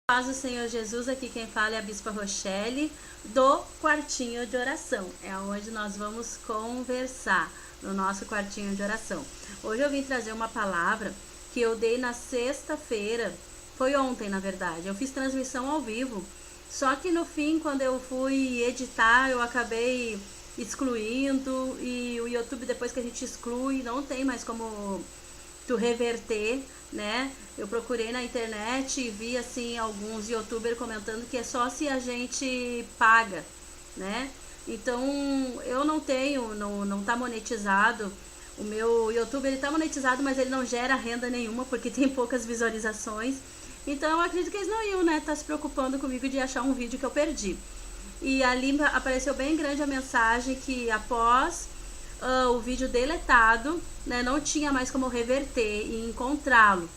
Paz do Senhor Jesus, aqui quem fala é a Bispa Rochelle, do Quartinho de Oração. É onde nós vamos conversar, no nosso Quartinho de Oração. Hoje eu vim trazer uma palavra que eu dei na sexta-feira, foi ontem na verdade. Eu fiz transmissão ao vivo, só que no fim, quando eu fui editar, eu acabei excluindo, e o YouTube, depois que a gente exclui, não tem mais como tu reverter, né? Eu procurei na internet e vi assim alguns youtubers comentando que é só se a gente paga, né? Então eu não tenho, não tá monetizado. O meu YouTube, ele tá monetizado, mas ele não gera renda nenhuma porque tem poucas visualizações. Então eu acredito que eles não iam, né, tá se preocupando comigo de achar um vídeo que eu perdi. E ali apareceu bem grande a mensagem que após o vídeo deletado, né, não tinha mais como reverter e encontrá-lo.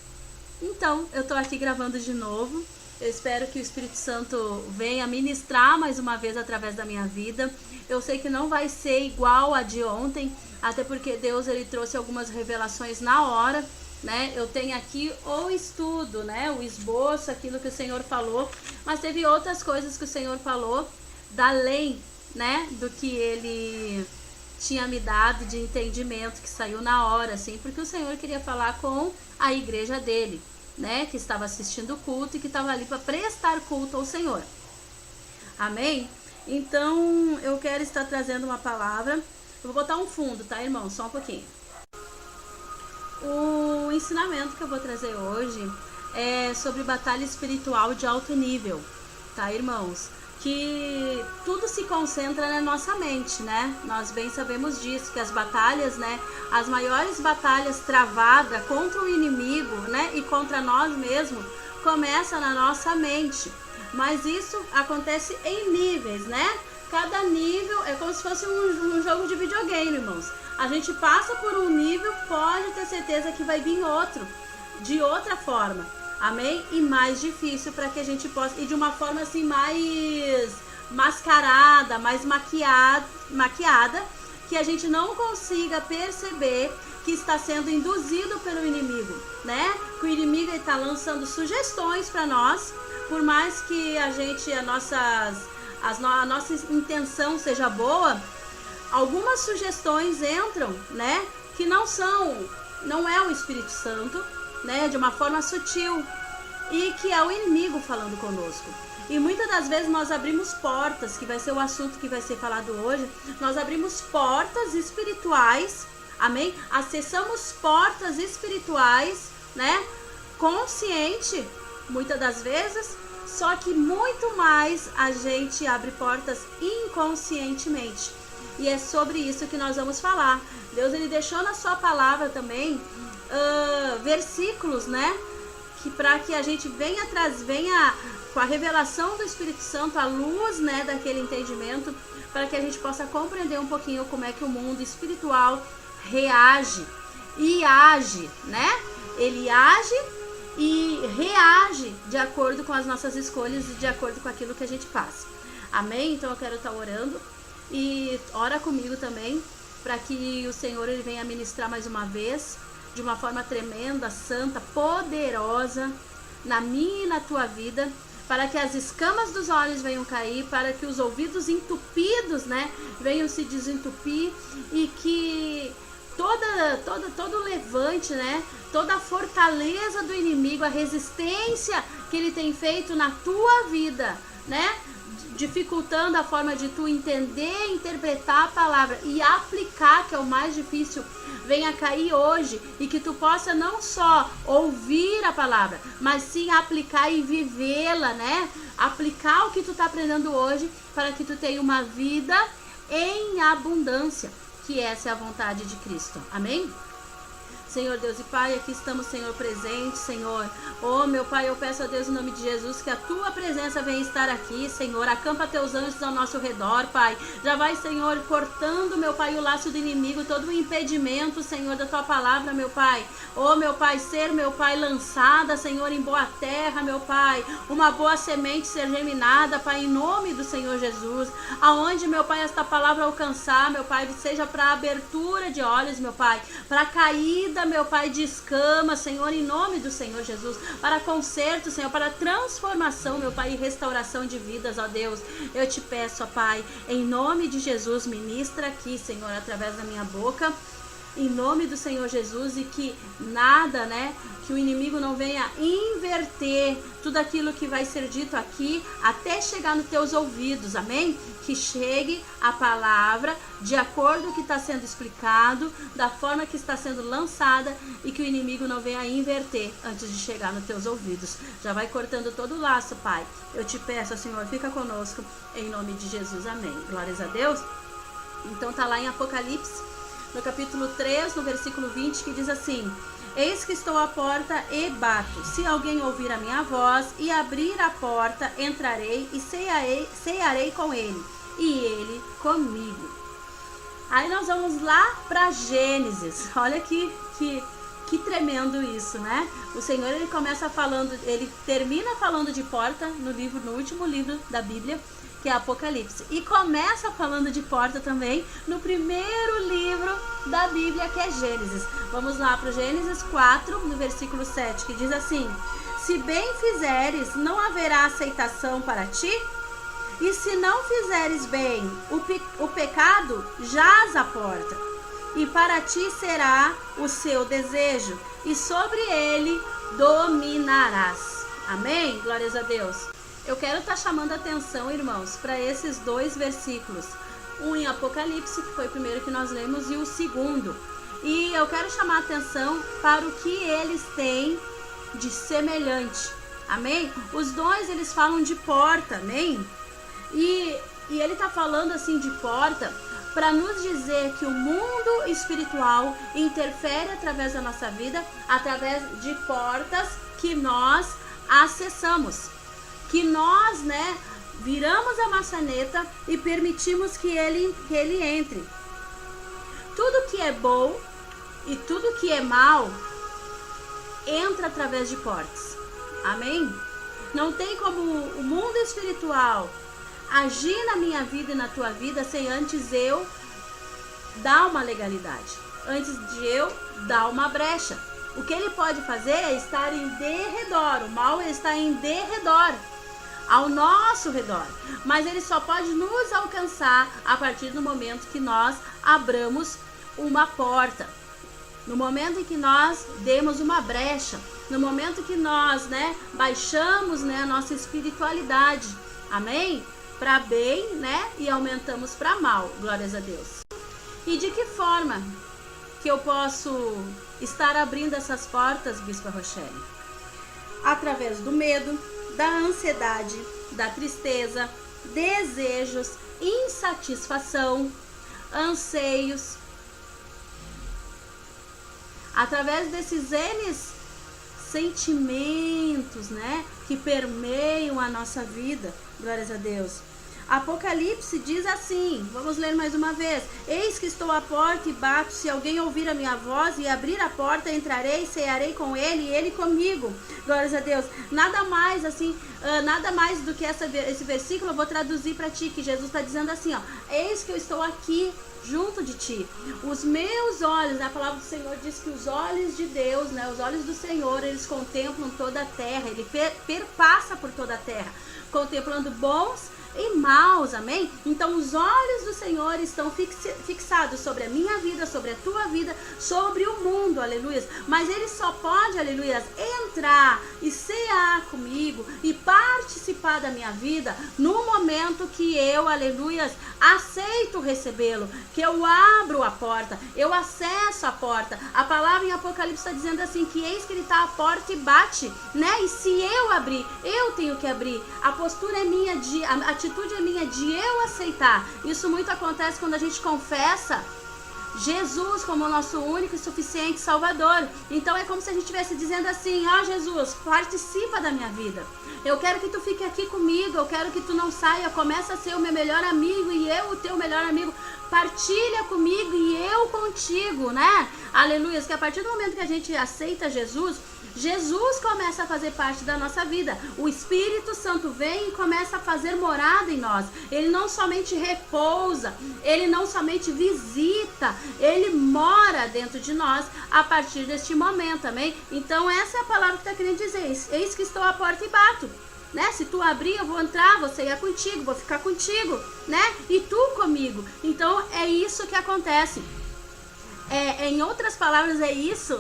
Então, eu tô aqui gravando de novo. Eu espero que o Espírito Santo venha ministrar mais uma vez através da minha vida. Eu sei que não vai ser igual a de ontem, até porque Deus, ele trouxe algumas revelações na hora, né? Eu tenho aqui o estudo, né, o esboço, aquilo que o Senhor falou, mas teve outras coisas que o Senhor falou da lei, né, do que ele tinha me dado de entendimento, que saiu na hora, assim, porque o Senhor queria falar com a igreja dele, né, que estava assistindo o culto e que estava ali para prestar culto ao Senhor. Amém? Então, eu quero estar trazendo uma palavra. Eu vou botar um fundo, tá, irmão? Só um pouquinho. O ensinamento que eu vou trazer hoje é sobre batalha espiritual de alto nível, tá, irmãos? Que tudo se concentra na nossa mente, né? Nós bem sabemos disso, que as batalhas, né? As maiores batalhas travadas contra o inimigo, né? E contra nós mesmos, começa na nossa mente. Mas isso acontece em níveis, né? Cada nível é como se fosse um jogo de videogame, irmãos. A gente passa por um nível, pode ter certeza que vai vir outro, de outra forma. Amém? E mais difícil para que a gente possa, e de uma forma assim mais mascarada, mais maquiada, que a gente não consiga perceber que está sendo induzido pelo inimigo, né? Que o inimigo está lançando sugestões para nós, por mais que a nossa intenção seja boa, algumas sugestões entram, né? Que não é o Espírito Santo, né, de uma forma sutil, e que é o inimigo falando conosco. E muitas das vezes nós abrimos portas, que vai ser o assunto que vai ser falado hoje, nós abrimos portas espirituais, amém? Acessamos portas espirituais, né, consciente, muitas das vezes, só que muito mais a gente abre portas inconscientemente. E é sobre isso que nós vamos falar. Deus, ele deixou na sua palavra também versículos, né, que para que a gente venha com a revelação do Espírito Santo, a luz, né, daquele entendimento, para que a gente possa compreender um pouquinho como é que o mundo espiritual reage e age, né? Ele age e reage de acordo com as nossas escolhas e de acordo com aquilo que a gente faz. Amém? Então eu quero estar orando, e ora comigo também, para que o Senhor, ele venha ministrar mais uma vez, de uma forma tremenda, santa, poderosa, na minha e na tua vida, para que as escamas dos olhos venham cair, para que os ouvidos entupidos, né, venham se desentupir, e que todo levante, né, toda a fortaleza do inimigo, a resistência que ele tem feito na tua vida, né, dificultando a forma de tu entender, interpretar a palavra e aplicar, que é o mais difícil, venha cair hoje, e que tu possa não só ouvir a palavra, mas sim aplicar e vivê-la, né? Aplicar o que tu tá aprendendo hoje, para que tu tenha uma vida em abundância, que essa é a vontade de Cristo. Amém? Senhor Deus e Pai, aqui estamos, Senhor, presente, Senhor. Oh, meu Pai, eu peço a Deus, em nome de Jesus, que a Tua presença venha estar aqui, Senhor. Acampa Teus anjos ao nosso redor, Pai. Já vai, Senhor, cortando, meu Pai, o laço do inimigo, todo o impedimento, Senhor, da Tua palavra, meu Pai. Oh, meu Pai, meu Pai, lançada, Senhor, em boa terra, meu Pai. Uma boa semente ser germinada, Pai, em nome do Senhor Jesus. Aonde, meu Pai, esta palavra alcançar, meu Pai, seja para abertura de olhos, meu Pai, para caída, meu Pai, de escama, Senhor, em nome do Senhor Jesus, para conserto, Senhor, para transformação, meu Pai, e restauração de vidas, ó Deus. Eu te peço, ó Pai, em nome de Jesus, ministra aqui, Senhor, através da minha boca, em nome do Senhor Jesus, e que nada, né, que o inimigo não venha inverter tudo aquilo que vai ser dito aqui até chegar nos teus ouvidos, amém? Que chegue a palavra de acordo com o que está sendo explicado, da forma que está sendo lançada, e que o inimigo não venha inverter antes de chegar nos teus ouvidos. Já vai cortando todo o laço, Pai. Eu te peço, Senhor, fica conosco, em nome de Jesus, amém. Glórias a Deus. Então tá lá em Apocalipse, no capítulo 3, no versículo 20, que diz assim: eis que estou à porta e bato. Se alguém ouvir a minha voz e abrir a porta, entrarei e cearei com ele, e ele comigo. Aí nós vamos lá para Gênesis. Olha que tremendo isso, né? O Senhor, ele começa falando, ele termina falando de porta no último livro da Bíblia, que é Apocalipse, e começa falando de porta também no primeiro livro da Bíblia, que é Gênesis. Vamos lá para Gênesis 4, no versículo 7, que diz assim: se bem fizeres, não haverá aceitação para ti, e se não fizeres bem, o pecado jaz à porta, e para ti será o seu desejo, e sobre ele dominarás. Amém? Glórias a Deus. Eu quero estar chamando a atenção, irmãos, para esses dois versículos. Um em Apocalipse, que foi o primeiro que nós lemos, e o segundo. E eu quero chamar a atenção para o que eles têm de semelhante. Amém? Os dois, eles falam de porta, amém? E ele está falando assim de porta para nos dizer que o mundo espiritual interfere através da nossa vida, através de portas que nós acessamos. Que nós, né, viramos a maçaneta e permitimos que ele entre. Tudo que é bom e tudo que é mal entra através de portas. Amém? Não tem como o mundo espiritual agir na minha vida e na tua vida sem antes eu dar uma legalidade, antes de eu dar uma brecha. O que ele pode fazer é estar em derredor. O mal está em derredor, ao nosso redor, mas ele só pode nos alcançar a partir do momento que nós abramos uma porta, no momento em que nós demos uma brecha, no momento que nós, né, baixamos, né, a nossa espiritualidade, amém? Para bem, né, e aumentamos para mal, glórias a Deus. E de que forma que eu posso estar abrindo essas portas, Bispa Rochelle? Através do medo, da ansiedade, da tristeza, desejos, insatisfação, anseios. Através desses N sentimentos, né, que permeiam a nossa vida, glórias a Deus. Apocalipse diz assim, vamos ler mais uma vez: eis que estou à porta e bato, se alguém ouvir a minha voz e abrir a porta, entrarei, cearei com ele e ele comigo. Glórias a Deus. Nada mais assim, nada mais do que esse versículo eu vou traduzir para ti, que Jesus está dizendo assim, ó: eis que eu estou aqui junto de ti. Os meus olhos, a palavra do Senhor diz que os olhos de Deus, né, os olhos do Senhor, eles contemplam toda a terra, ele perpassa por toda a terra, contemplando bons e maus, amém? Então os olhos do Senhor estão fixados sobre a minha vida, sobre a tua vida, sobre o mundo, aleluia. Mas ele só pode, aleluia, entrar e cear comigo e participar da minha vida no momento que eu, aleluia, aceito recebê-lo, que eu abro a porta, eu acesso a porta. A palavra em Apocalipse está dizendo assim, que eis que ele está à porta e bate, né? E se eu abrir, eu tenho que abrir. A postura é minha, a atitude é minha de eu aceitar. Isso muito acontece quando a gente confessa Jesus como o nosso único e suficiente Salvador. Então é como se a gente estivesse dizendo assim: ó Jesus, participa da minha vida. Eu quero que tu fique aqui comigo, eu quero que tu não saia, começa a ser o meu melhor amigo e eu o teu melhor amigo. partilha comigo e eu contigo, né? Aleluia, que a partir do momento que a gente aceita Jesus, Jesus começa a fazer parte da nossa vida. O Espírito Santo vem e começa a fazer morada em nós. Ele não somente repousa, ele não somente visita, ele mora dentro de nós a partir deste momento, amém? Então essa é a palavra que está querendo dizer. Eis que estou à porta e bato. Né? Se tu abrir, eu vou entrar, vou cear contigo, vou ficar contigo, né? E tu comigo. Então é isso que acontece. Em outras palavras, é isso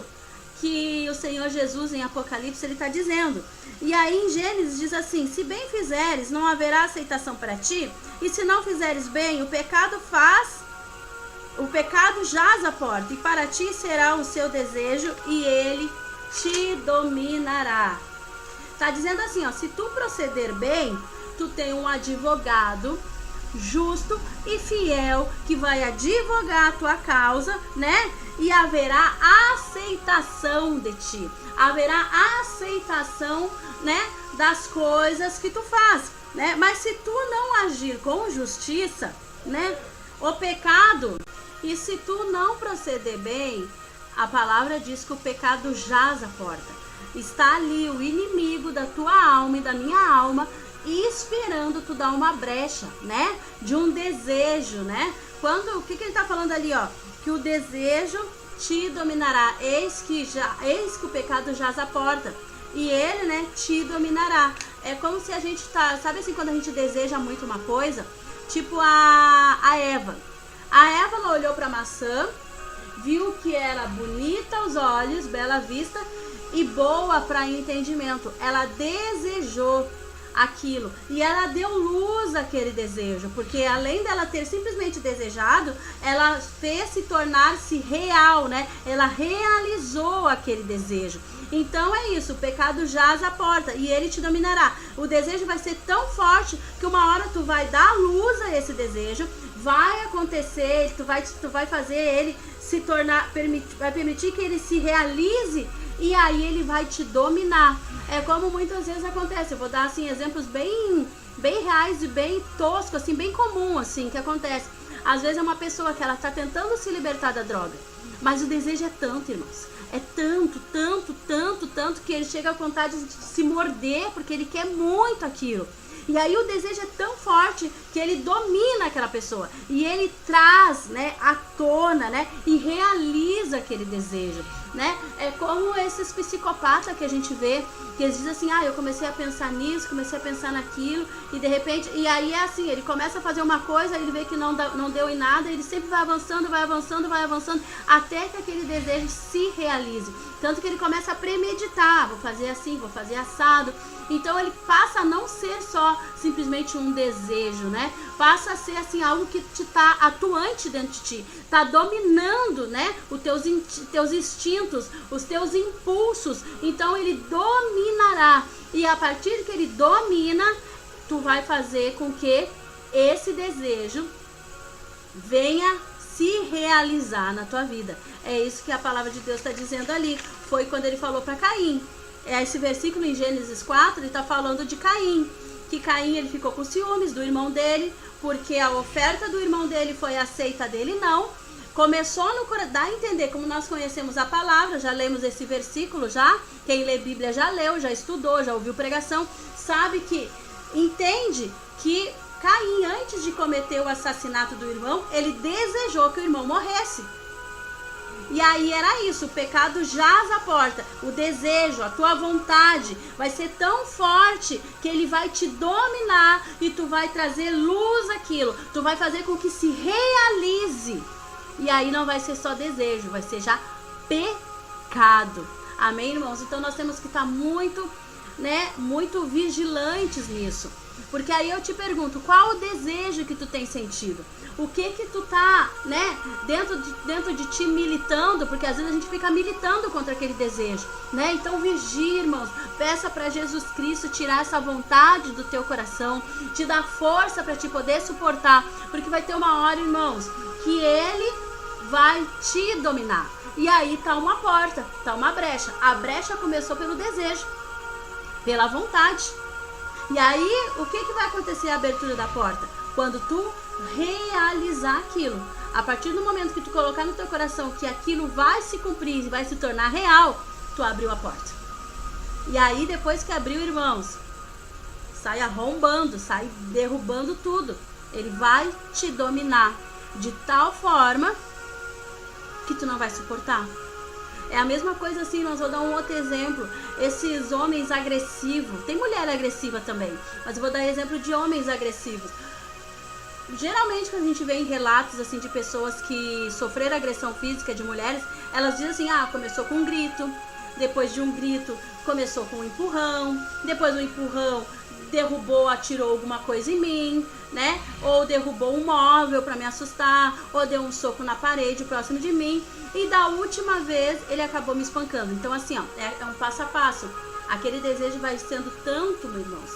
que o Senhor Jesus em Apocalipse ele está dizendo. E aí em Gênesis diz assim: se bem fizeres, não haverá aceitação para ti, e se não fizeres bem, o pecado jaz à porta, e para ti será o seu desejo, e ele te dominará. Tá dizendo assim, ó, se tu proceder bem, tu tem um advogado justo e fiel que vai advogar a tua causa, né? E haverá aceitação de ti. Haverá aceitação, né, das coisas que tu faz, né? Mas se tu não agir com justiça, né, o pecado, e se tu não proceder bem, a palavra diz que o pecado jaz à porta. Está ali o inimigo da tua alma e da minha alma, esperando tu dar uma brecha, né? De um desejo, né? O que ele tá falando ali, ó? Que o desejo te dominará. Eis que o pecado jaz à porta. E ele, né, te dominará. É como se a gente tá... Sabe assim, quando a gente deseja muito uma coisa? Tipo a Eva. A Eva, ela olhou pra maçã, viu que era bonita aos olhos, bela à vista, e boa para entendimento. Ela desejou aquilo e ela deu luz àquele desejo, porque além dela ter simplesmente desejado, ela fez se tornar-se real, né? Ela realizou aquele desejo. Então é isso, o pecado jaz à porta e ele te dominará. O desejo vai ser tão forte que uma hora tu vai dar luz a esse desejo, vai acontecer, tu vai fazer ele se tornar, vai permitir que ele se realize. E aí ele vai te dominar. É como muitas vezes acontece. Eu vou dar assim exemplos bem reais e bem toscos, assim, bem comum assim, que acontece. Às vezes é uma pessoa que ela tá tentando se libertar da droga, mas o desejo é tanto, irmãos. É tanto que ele chega à vontade de se morder, porque ele quer muito aquilo. E aí o desejo é tão forte que ele domina aquela pessoa. E ele traz, né, à tona, né, e realiza aquele desejo, né? É como esses psicopatas que a gente vê, que eles dizem assim, eu comecei a pensar nisso, comecei a pensar naquilo, e de repente, e aí é assim, ele começa a fazer uma coisa, ele vê que não deu em nada, ele sempre vai avançando, até que aquele desejo se realize. Tanto que ele começa a premeditar, vou fazer assim, vou fazer assado. Então ele passa a não ser só simplesmente um desejo, né? Passa a ser assim algo que te tá atuante dentro de ti, tá dominando, né? Os teus instintos, os teus impulsos. Então ele dominará. E a partir que ele domina, tu vai fazer com que esse desejo venha se realizar na tua vida. É isso que a palavra de Deus está dizendo ali. Foi quando ele falou para Caim. Esse versículo em Gênesis 4, ele está falando de Caim. Que Caim ele ficou com ciúmes do irmão dele, porque a oferta do irmão dele foi aceita, dele não. Começou a dar a entender, como nós conhecemos a palavra, já lemos esse versículo já. Quem lê Bíblia já leu, já estudou, já ouviu pregação, sabe que entende que Caim, antes de cometer o assassinato do irmão, ele desejou que o irmão morresse. E aí era isso, o pecado jaz à porta, o desejo, a tua vontade vai ser tão forte que ele vai te dominar e tu vai trazer luz àquilo, tu vai fazer com que se realize. E aí não vai ser só desejo, vai ser já pecado. Amém, irmãos? Então nós temos que estar muito vigilantes nisso. Porque aí eu te pergunto, qual o desejo que tu tem sentido? O que tu tá, né, dentro de ti militando? Porque às vezes a gente fica militando contra aquele desejo, né? Então vigie, irmãos, peça para Jesus Cristo tirar essa vontade do teu coração, te dar força para te poder suportar, porque vai ter uma hora, irmãos, que ele vai te dominar. E aí tá uma porta, tá uma brecha. A brecha começou pelo desejo, pela vontade. E aí, o que vai acontecer a abertura da porta? Quando tu realizar aquilo. A partir do momento que tu colocar no teu coração que aquilo vai se cumprir e vai se tornar real, tu abriu a porta. E aí depois que abriu, irmãos, sai arrombando, sai derrubando tudo. Ele vai te dominar de tal forma que tu não vai suportar. É a mesma coisa assim, nós vou dar um outro exemplo. Esses homens agressivos, tem mulher agressiva também, mas eu vou dar exemplo de homens agressivos. Geralmente quando a gente vê em relatos assim de pessoas que sofreram agressão física de mulheres, elas dizem assim, ah, começou com um grito, depois de um grito começou com um empurrão, depois do empurrão derrubou, atirou alguma coisa em mim, né? Ou derrubou um móvel para me assustar, ou deu um soco na parede próximo de mim, e da última vez ele acabou me espancando. Então assim, ó, é um passo a passo. Aquele desejo vai sendo tanto, meus irmãos,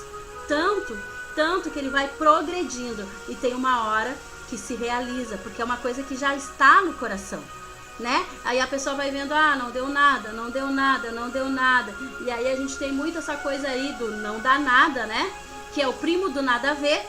tanto que ele vai progredindo e tem uma hora que se realiza, porque é uma coisa que já está no coração, né? Aí a pessoa vai vendo, ah, não deu nada, não deu nada, não deu nada. E aí a gente tem muito essa coisa aí do não dá nada, né? Que é o primo do nada a ver,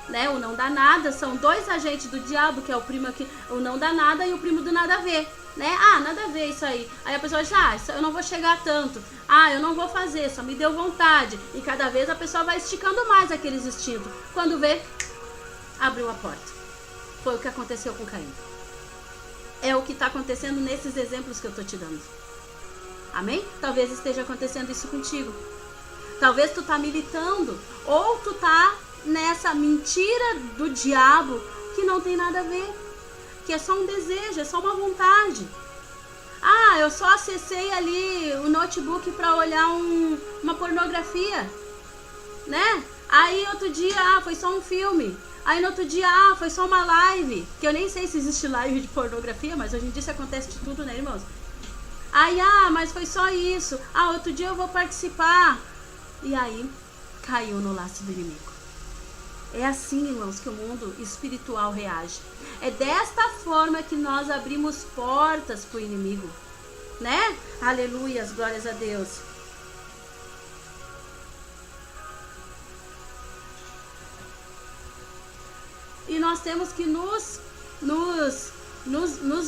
né? O não dá nada, são dois agentes do diabo, que é o primo que o não dá nada e o primo do nada a ver, né? Ah, nada a ver isso aí. Aí a pessoa diz, ah, eu não vou chegar tanto. Ah, eu não vou fazer, só me deu vontade. E cada vez a pessoa vai esticando mais aqueles instintos. Quando vê, abriu a porta. Foi o que aconteceu com Caim. É o que está acontecendo nesses exemplos que eu estou te dando. Amém? Talvez esteja acontecendo isso contigo. Talvez tu tá militando, ou tu tá nessa mentira do diabo que não tem nada a ver. Que é só um desejo, é só uma vontade. Ah, eu só acessei ali o notebook para olhar uma pornografia, né? Aí outro dia, foi só um filme. Aí no outro dia, foi só uma live. Que eu nem sei se existe live de pornografia, mas hoje em dia isso acontece de tudo, né, irmãos? Aí, mas foi só isso. Outro dia eu vou participar. E aí, caiu no laço do inimigo. É assim, irmãos, que o mundo espiritual reage. É desta forma que nós abrimos portas para o inimigo, né? Aleluias, glórias a Deus. E nós temos que nos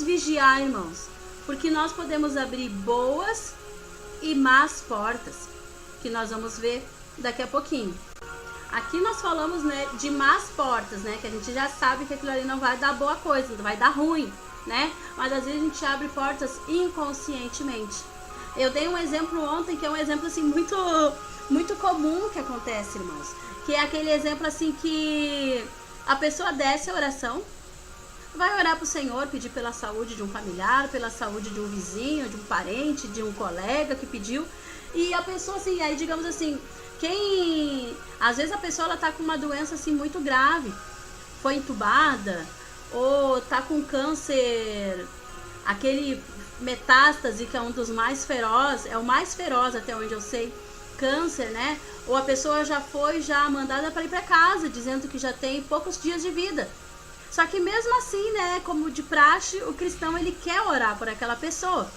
vigiar, irmãos. Porque nós podemos abrir boas e más portas, que nós vamos ver daqui a pouquinho. Aqui nós falamos, né, de más portas, né, que a gente já sabe que aquilo ali não vai dar boa coisa, não vai dar ruim, né, mas às vezes a gente abre portas inconscientemente. Eu dei um exemplo ontem, que é um exemplo assim muito comum que acontece, irmãos, que é aquele exemplo assim que a pessoa desce a oração, vai orar para o Senhor, pedir pela saúde de um familiar, pela saúde de um vizinho, de um parente, de um colega que pediu, e a pessoa assim, aí digamos assim, às vezes a pessoa ela tá com uma doença assim muito grave, foi entubada, ou tá com câncer, aquele metástase que é um dos mais ferozes, é o mais feroz até onde eu sei, câncer, né? Ou a pessoa já foi mandada para ir para casa, dizendo que já tem poucos dias de vida. Só que mesmo assim, né, como de praxe, o cristão ele quer orar por aquela pessoa.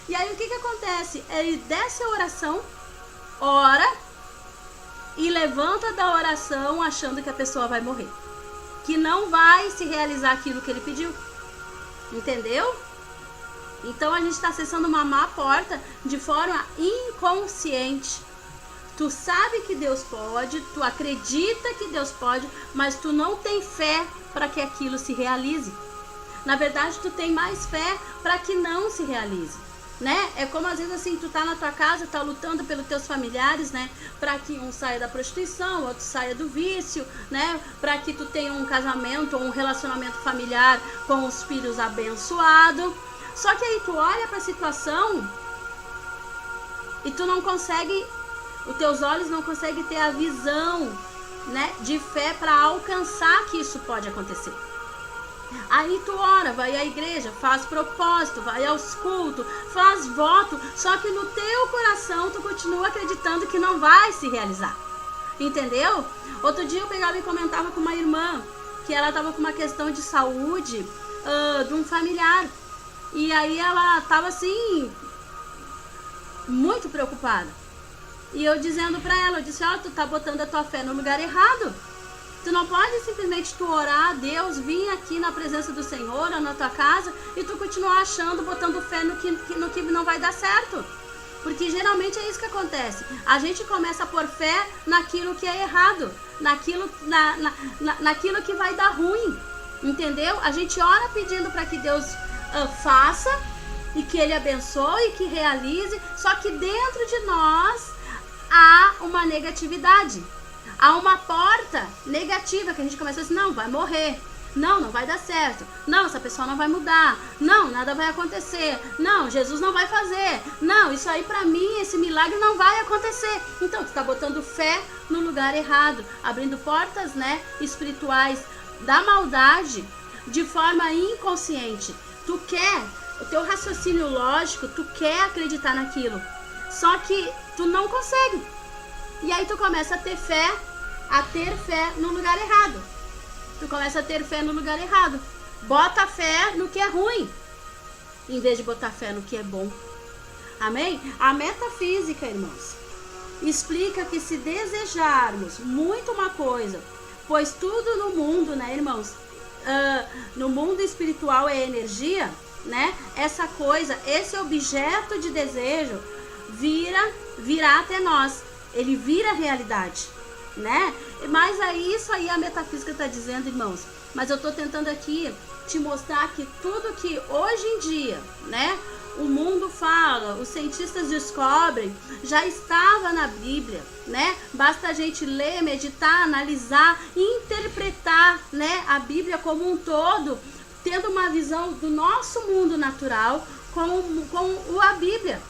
E aí o que acontece? Ele desce a oração, ora e levanta da oração achando que a pessoa vai morrer, que não vai se realizar aquilo que ele pediu. Entendeu? Então a gente está acessando uma má porta de forma inconsciente. Tu sabe que Deus pode, tu acredita que Deus pode, mas tu não tem fé para que aquilo se realize. Na verdade, tu tem mais fé para que não se realize, né? É como às vezes assim, tu tá na tua casa, tá lutando pelos teus familiares, né? Para que um saia da prostituição, outro saia do vício, né? Para que tu tenha um casamento ou um relacionamento familiar com os filhos abençoado. Só que aí tu olha para a situação e tu não consegue, os teus olhos não conseguem ter a visão, né, de fé para alcançar que isso pode acontecer. Aí tu ora, vai à igreja, faz propósito, vai aos cultos, faz voto, só que no teu coração tu continua acreditando que não vai se realizar. Entendeu? Outro dia eu pegava e comentava com uma irmã que ela estava com uma questão de saúde de um familiar. E aí ela estava assim, muito preocupada. E eu dizendo pra ela, eu disse, tu tá botando a tua fé no lugar errado. Tu não pode simplesmente tu orar a Deus, vir aqui na presença do Senhor ou na tua casa e tu continuar achando, botando fé no que não vai dar certo. Porque geralmente é isso que acontece. A gente começa a pôr fé naquilo que é errado, naquilo que vai dar ruim, entendeu? A gente ora pedindo para que Deus faça e que Ele abençoe, que realize, só que dentro de nós há uma negatividade, há uma porta negativa que a gente começa a dizer, não, vai morrer. Não, não vai dar certo. Não, essa pessoa não vai mudar. Não, nada vai acontecer. Não, Jesus não vai fazer. Não, isso aí pra mim, esse milagre não vai acontecer. Então, tu tá botando fé no lugar errado, abrindo portas, né, espirituais da maldade de forma inconsciente. Tu quer, o teu raciocínio lógico, tu quer acreditar naquilo. Só que tu não consegue. E aí tu começa a ter fé no lugar errado. Tu começa a ter fé no lugar errado. Bota fé no que é ruim, em vez de botar fé no que é bom. Amém? A metafísica, irmãos, explica que se desejarmos muito uma coisa, pois tudo no mundo, né, irmãos, no mundo espiritual é energia, né? Essa coisa, esse objeto de desejo virá até nós. Ele vira realidade, né? Mas aí isso aí a metafísica está dizendo, irmãos. Mas eu estou tentando aqui te mostrar que tudo que hoje em dia, né, o mundo fala, os cientistas descobrem, já estava na Bíblia, né? Basta a gente ler, meditar, analisar, interpretar, né, a Bíblia como um todo, tendo uma visão do nosso mundo natural com a Bíblia.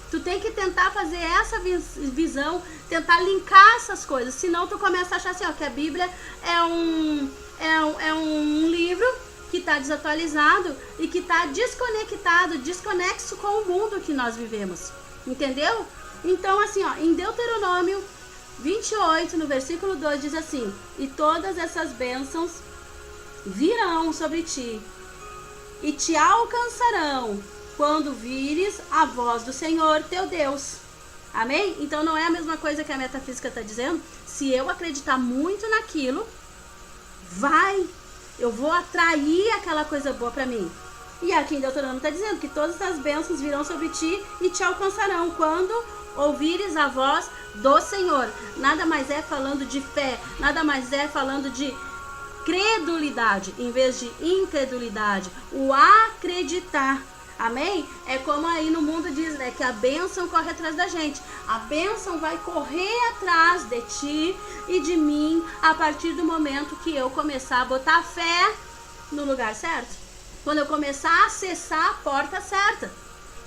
Tu tem que tentar fazer essa visão, tentar linkar essas coisas, senão tu começa a achar assim, ó, que a Bíblia é um livro que está desatualizado e que está desconexo com o mundo que nós vivemos, entendeu? Então assim, ó, em Deuteronômio 28, no versículo 2, diz assim, e todas essas bênçãos virão sobre ti e te alcançarão quando vires a voz do Senhor teu Deus. Amém? Então não é a mesma coisa que a metafísica está dizendo. Se eu acreditar muito naquilo, eu vou atrair aquela coisa boa para mim. E aqui em Deuteronômio está dizendo que todas as bênçãos virão sobre ti e te alcançarão quando ouvires a voz do Senhor. Nada mais é falando de fé, nada mais é falando de credulidade em vez de incredulidade. O acreditar. Amém? É como aí no mundo diz, né, que a bênção corre atrás da gente. A bênção vai correr atrás de ti e de mim a partir do momento que eu começar a botar fé no lugar certo. Quando eu começar a acessar a porta certa.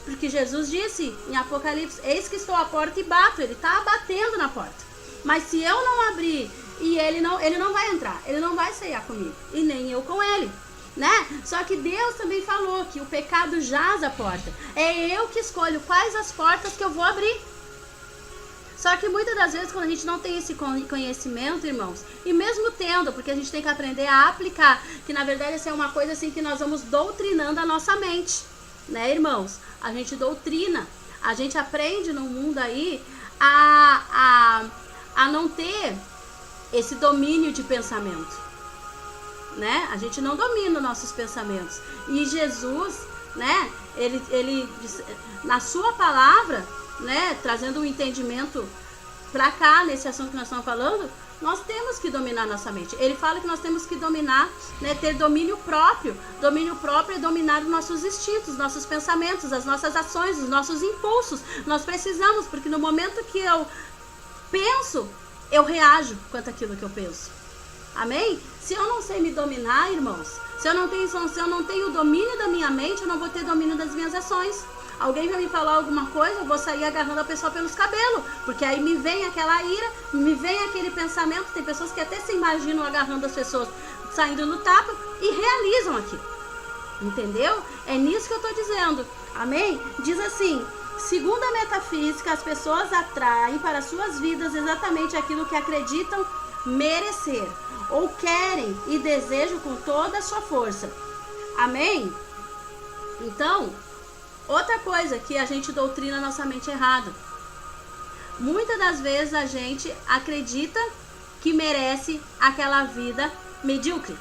Porque Jesus disse em Apocalipse, eis que estou à porta e bato. Ele está batendo na porta. Mas se eu não abrir e ele não vai entrar, ele não vai ceiar comigo. E nem eu com ele. Né? Só que Deus também falou que o pecado jaz à porta. É eu que escolho quais as portas que eu vou abrir. Só que muitas das vezes quando a gente não tem esse conhecimento, irmãos, e mesmo tendo, porque a gente tem que aprender a aplicar, que na verdade essa é uma coisa assim que nós vamos doutrinando a nossa mente, né, irmãos? A gente doutrina, a gente aprende no mundo aí a não ter esse domínio de pensamento. Né? A gente não domina os nossos pensamentos. E Jesus, né, ele na sua palavra, né, trazendo um entendimento para cá, nesse assunto que nós estamos falando, nós temos que dominar nossa mente. Ele fala que nós temos que dominar, né, ter domínio próprio. Domínio próprio é dominar os nossos instintos, nossos pensamentos, as nossas ações, os nossos impulsos. Nós precisamos, porque no momento que eu penso, eu reajo quanto àquilo que eu penso. Amém? Se eu não sei me dominar, irmãos, se eu não tenho o domínio da minha mente, eu não vou ter domínio das minhas ações. Alguém vai me falar alguma coisa, eu vou sair agarrando a pessoa pelos cabelos, porque aí me vem aquela ira, me vem aquele pensamento. Tem pessoas que até se imaginam agarrando as pessoas, saindo no tapa e realizam aquilo. Entendeu? É nisso que eu estou dizendo. Amém? Diz assim, segundo a metafísica, as pessoas atraem para suas vidas exatamente aquilo que acreditam merecer, ou querem e desejam com toda a sua força. Amém? Então, outra coisa que a gente doutrina nossa mente errado. Muitas das vezes a gente acredita que merece aquela vida medíocre.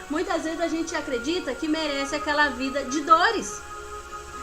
Muitas vezes a gente acredita que merece aquela vida de dores,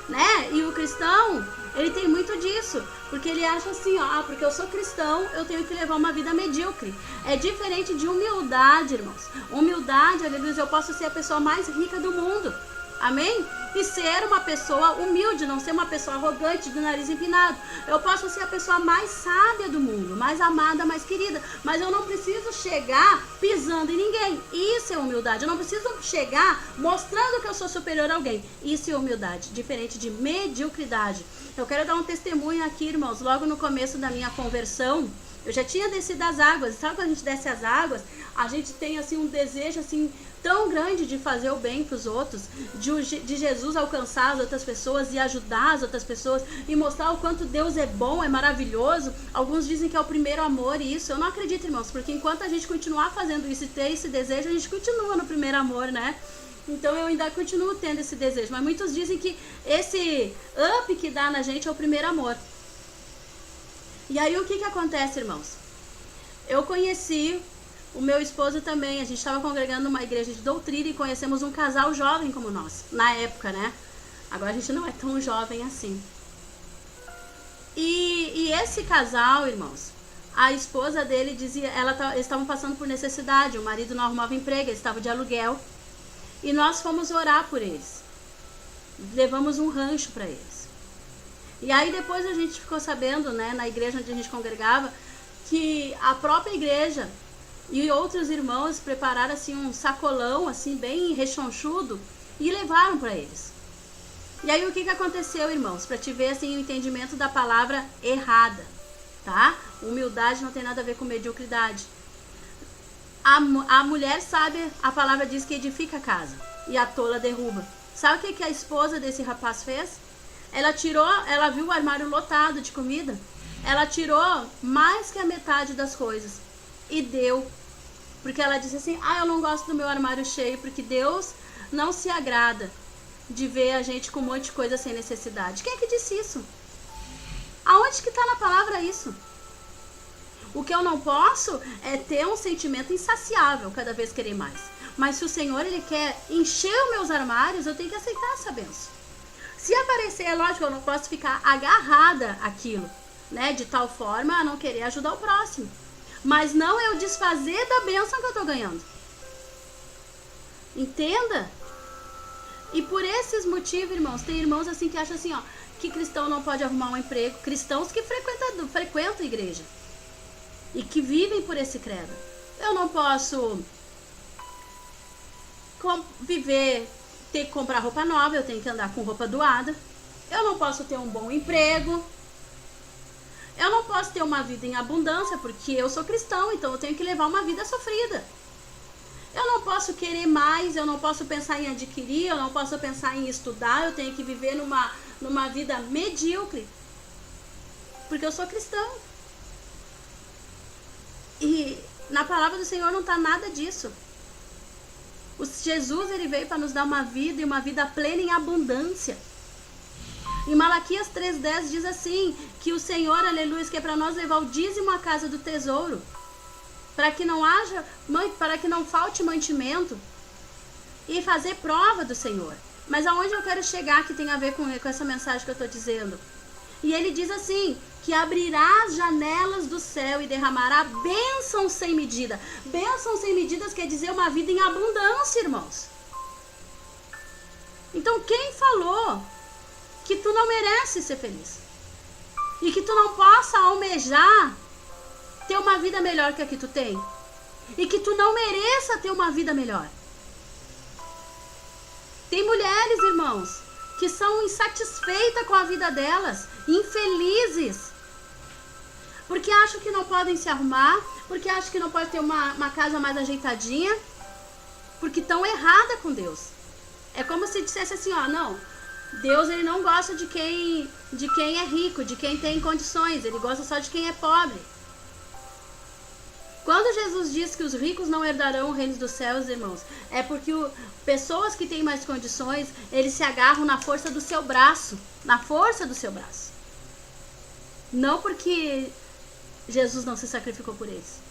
né? E o cristão, ele tem muito disso, porque ele acha assim, ó, porque eu sou cristão, eu tenho que levar uma vida medíocre. É diferente de humildade, irmãos. Humildade, aleluia, eu posso ser a pessoa mais rica do mundo. Amém? E ser uma pessoa humilde, não ser uma pessoa arrogante, do nariz empinado. Eu posso ser a pessoa mais sábia do mundo, mais amada, mais querida. Mas eu não preciso chegar pisando em ninguém. Isso é humildade. Eu não preciso chegar mostrando que eu sou superior a alguém. Isso é humildade, diferente de mediocridade. Eu quero dar um testemunho aqui, irmãos. Logo no começo da minha conversão, eu já tinha descido as águas. Sabe quando a gente desce as águas? A gente tem assim um desejo assim tão grande de fazer o bem para os outros, de Jesus alcançar as outras pessoas e ajudar as outras pessoas e mostrar o quanto Deus é bom, é maravilhoso. Alguns dizem que é o primeiro amor e isso eu não acredito, irmãos, porque enquanto a gente continuar fazendo isso e ter esse desejo, a gente continua no primeiro amor, né? Então eu ainda continuo tendo esse desejo, mas muitos dizem que esse up que dá na gente é o primeiro amor. E aí o que acontece, irmãos? Eu conheci o meu esposo também, a gente estava congregando numa igreja de doutrina e conhecemos um casal jovem como nós, na época, né? Agora a gente não é tão jovem assim. E esse casal, irmãos, a esposa dele dizia, eles estavam passando por necessidade, o marido não arrumava emprego, eles estavam de aluguel. E nós fomos orar por eles. Levamos um rancho para eles. E aí depois a gente ficou sabendo, né, na igreja onde a gente congregava, que a própria igreja e outros irmãos prepararam assim um sacolão assim bem rechonchudo e levaram para eles. E aí o que aconteceu, irmãos? Para te ver assim o entendimento da palavra errada, tá? Humildade não tem nada a ver com mediocridade. A mulher sábia, a palavra diz que edifica a casa e a tola derruba. Sabe o que a esposa desse rapaz fez? Ela viu o armário lotado de comida. Ela tirou mais que a metade das coisas e deu. Porque ela disse assim, eu não gosto do meu armário cheio, porque Deus não se agrada de ver a gente com um monte de coisa sem necessidade. Quem é que disse isso? Aonde que está na palavra isso? O que eu não posso é ter um sentimento insaciável, cada vez querer mais. Mas se o Senhor, Ele quer encher os meus armários, eu tenho que aceitar essa bênção. Se aparecer, é lógico, eu não posso ficar agarrada àquilo, né? De tal forma a não querer ajudar o próximo. Mas não eu desfazer da bênção que eu estou ganhando. Entenda? E por esses motivos, irmãos, tem irmãos assim que acham assim, que cristão não pode arrumar um emprego. Cristãos que frequentam a igreja. E que vivem por esse credo. Eu não posso ter que comprar roupa nova, eu tenho que andar com roupa doada. Eu não posso ter um bom emprego. Eu não posso ter uma vida em abundância, porque eu sou cristão, então eu tenho que levar uma vida sofrida. Eu não posso querer mais, eu não posso pensar em adquirir, eu não posso pensar em estudar, eu tenho que viver numa vida medíocre, porque eu sou cristão. E na palavra do Senhor não está nada disso. Jesus, ele veio para nos dar uma vida e uma vida plena em abundância. Em Malaquias 3,10 diz assim, que o Senhor, aleluia, que é para nós levar o dízimo à casa do tesouro, para que não falte mantimento e fazer prova do Senhor. Mas aonde eu quero chegar que tem a ver com essa mensagem que eu estou dizendo? E ele diz assim, que abrirá as janelas do céu e derramará bênçãos sem medida. Bênçãos sem medidas quer dizer uma vida em abundância, irmãos. Então quem falou que tu não merece ser feliz? E que tu não possa almejar ter uma vida melhor que a que tu tem? E que tu não mereça ter uma vida melhor? Tem mulheres, irmãos, que são insatisfeitas com a vida delas, infelizes, porque acham que não podem se arrumar, porque acham que não podem ter uma casa mais ajeitadinha, porque estão erradas com Deus. É como se dissesse assim, não, Deus, ele não gosta de quem é rico, de quem tem condições, ele gosta só de quem é pobre. Quando Jesus diz que os ricos não herdarão o reino dos céus, irmãos, é porque pessoas que têm mais condições, eles se agarram na força do seu braço, na força do seu braço. Não porque Jesus não se sacrificou por eles.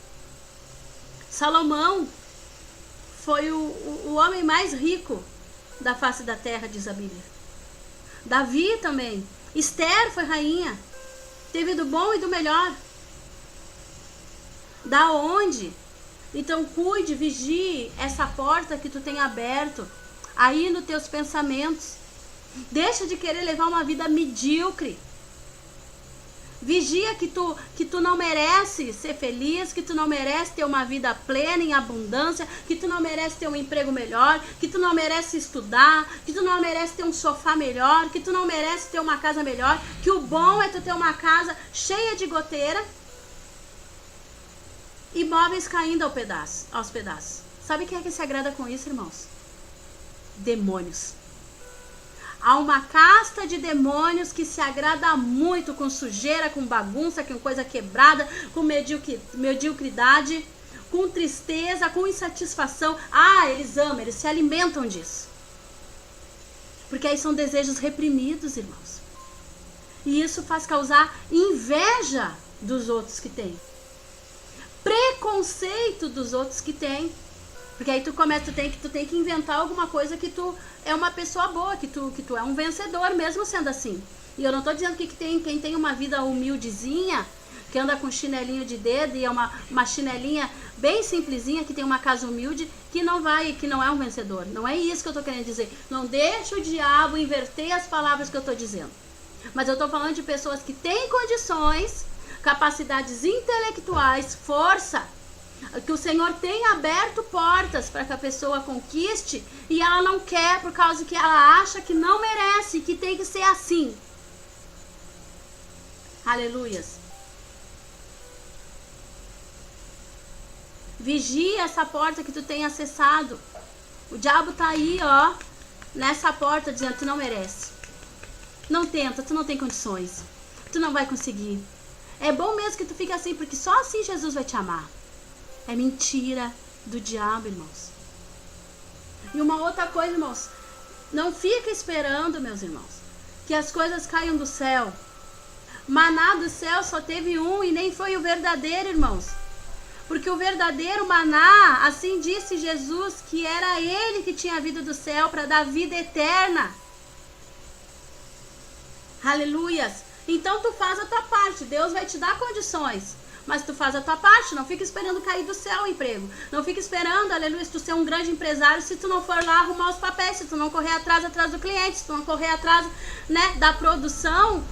Salomão foi o homem mais rico da face da terra, diz a Bíblia. Davi também. Esther foi rainha. Teve do bom e do melhor. Da onde? Então cuide, vigie essa porta que tu tem aberto aí nos teus pensamentos. Deixa de querer levar uma vida medíocre. Vigia que tu não merece ser feliz, que tu não merece ter uma vida plena, em abundância, que tu não merece ter um emprego melhor, que tu não merece estudar, que tu não merece ter um sofá melhor, que tu não merece ter uma casa melhor, que o bom é tu ter uma casa cheia de goteira e móveis caindo aos pedaços. Sabe quem é que se agrada com isso, irmãos? Demônios. Há uma casta de demônios que se agrada muito com sujeira, com bagunça, com coisa quebrada, com mediocridade, com tristeza, com insatisfação. Ah, eles amam, eles se alimentam disso. Porque aí são desejos reprimidos, irmãos. E isso faz causar inveja dos outros que têm. Preconceito dos outros que têm. Porque aí tu tem que inventar alguma coisa que tu é uma pessoa boa, que tu é um vencedor, mesmo sendo assim. E eu não tô dizendo que quem tem uma vida humildezinha, que anda com chinelinho de dedo e é uma chinelinha bem simplesinha, que tem uma casa humilde, que não é um vencedor. Não é isso que eu tô querendo dizer. Não deixa o diabo inverter as palavras que eu tô dizendo. Mas eu tô falando de pessoas que têm condições, capacidades intelectuais, força, que o Senhor tem aberto portas para que a pessoa conquiste e ela não quer por causa que ela acha que não merece, que tem que ser assim. Aleluias. Vigia essa porta que tu tem acessado. O diabo tá aí, ó, nessa porta dizendo: tu não merece. Não tenta, tu não tem condições. Tu não vai conseguir. É bom mesmo que tu fique assim, porque só assim Jesus vai te amar. É mentira do diabo, irmãos. E uma outra coisa, irmãos, não fica esperando, meus irmãos, que as coisas caiam do céu. Maná do céu só teve um e nem foi o verdadeiro, irmãos. Porque o verdadeiro maná, assim disse Jesus, que era ele que tinha vindo do céu para dar vida eterna. Aleluias. Então tu faz a tua parte, Deus vai te dar condições. Mas tu faz a tua parte, não fica esperando cair do céu o emprego. Não fica esperando, aleluia, se tu ser um grande empresário, se tu não for lá arrumar os papéis, se tu não correr atrás do cliente, se tu não correr atrás, né, da produção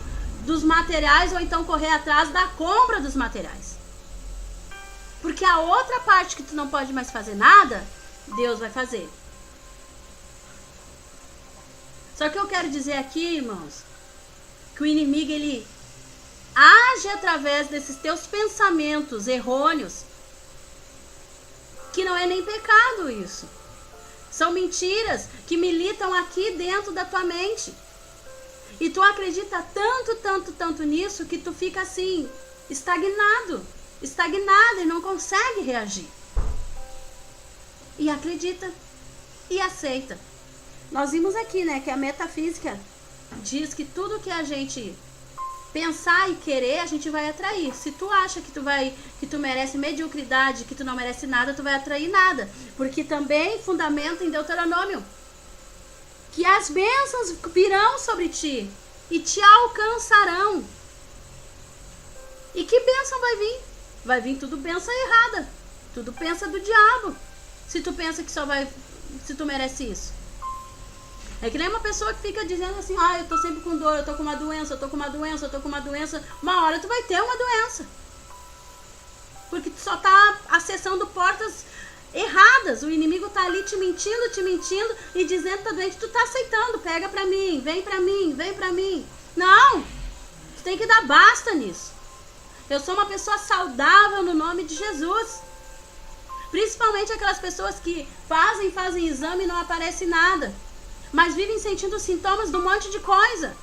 dos materiais, ou então correr atrás da compra dos materiais. Porque a outra parte que tu não pode mais fazer nada, Deus vai fazer. Só que eu quero dizer aqui, irmãos, que o inimigo, ele age através desses teus pensamentos errôneos, que não é nem pecado isso. São mentiras que militam aqui dentro da tua mente. E tu acredita tanto nisso que tu fica assim, estagnado e não consegue reagir. E acredita e aceita. Nós vimos aqui, né, que a metafísica diz que tudo que a gente pensar e querer, a gente vai atrair. Se tu acha que tu merece mediocridade, que tu não merece nada, tu vai atrair nada. Porque também fundamenta em Deuteronômio que as bênçãos virão sobre ti e te alcançarão. E que bênção vai vir? Vai vir tudo bênção errada. Tudo pensa do diabo. Se tu pensa que se tu merece isso. É que nem uma pessoa que fica dizendo assim: ah, eu tô sempre com dor, eu tô com uma doença, eu tô com uma doença, eu tô com uma doença. Uma hora tu vai ter uma doença. Porque tu só tá acessando portas erradas. O inimigo tá ali te mentindo e dizendo que tá doente. Tu tá aceitando, pega pra mim, vem pra mim, vem pra mim. Não, tu tem que dar basta nisso. Eu sou uma pessoa saudável no nome de Jesus. Principalmente aquelas pessoas que fazem exame e não aparece nada, mas vivem sentindo sintomas de um monte de coisa.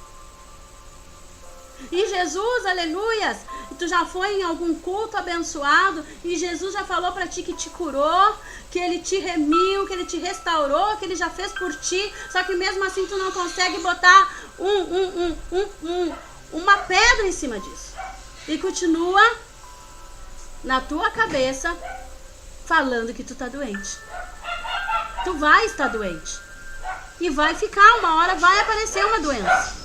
E Jesus, aleluias, tu já foi em algum culto abençoado e Jesus já falou pra ti que te curou, que ele te remiu, que ele te restaurou, que ele já fez por ti, só que mesmo assim tu não consegue botar uma pedra em cima disso. E continua na tua cabeça falando que tu tá doente. Tu vai estar doente. E vai ficar, uma hora vai aparecer uma doença.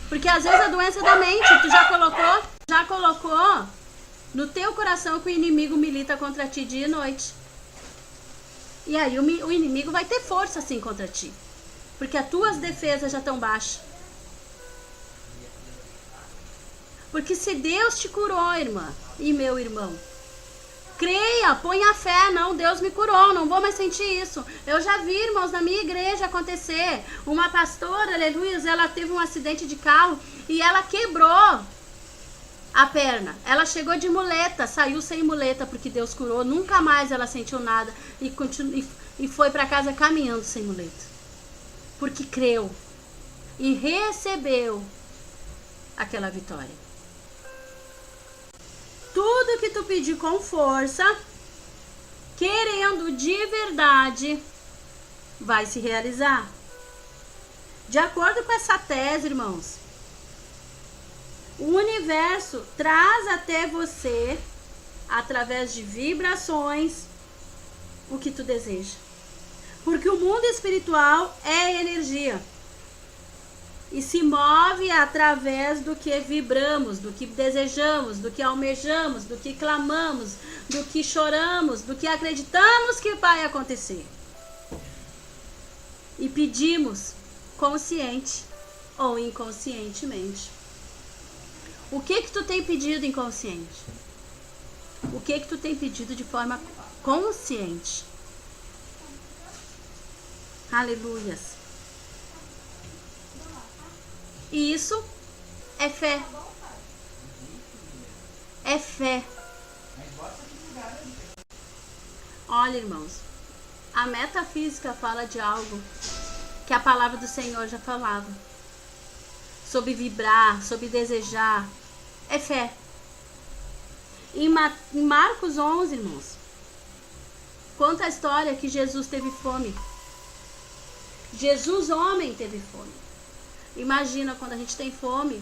Porque às vezes a doença é da mente. Tu já colocou no teu coração que o inimigo milita contra ti dia e noite. E aí o inimigo vai ter força assim contra ti. Porque as tuas defesas já estão baixas. Porque se Deus te curou, irmã e meu irmão, creia, ponha fé. Não, Deus me curou, não vou mais sentir isso. Eu já vi, irmãos, na minha igreja acontecer. Uma pastora, aleluia, ela teve um acidente de carro e ela quebrou a perna. Ela chegou de muleta, saiu sem muleta porque Deus curou. Nunca mais ela sentiu nada e foi para casa caminhando sem muleta. Porque creu e recebeu aquela vitória. Tudo que tu pedir com força, querendo de verdade, vai se realizar. De acordo com essa tese, irmãos, o universo traz até você, através de vibrações, o que tu deseja. Porque o mundo espiritual é energia. E se move através do que vibramos, do que desejamos, do que almejamos, do que clamamos, do que choramos, do que acreditamos que vai acontecer. E pedimos, consciente ou inconscientemente. O que tu tem pedido inconsciente? O que tu tem pedido de forma consciente? Aleluias. E isso é fé. É fé. Olha, irmãos, a metafísica fala de algo que a palavra do Senhor já falava. Sobre vibrar, sobre desejar. É fé. Em Marcos 11, irmãos, conta a história que Jesus teve fome. Jesus, homem, teve fome. Imagina quando a gente tem fome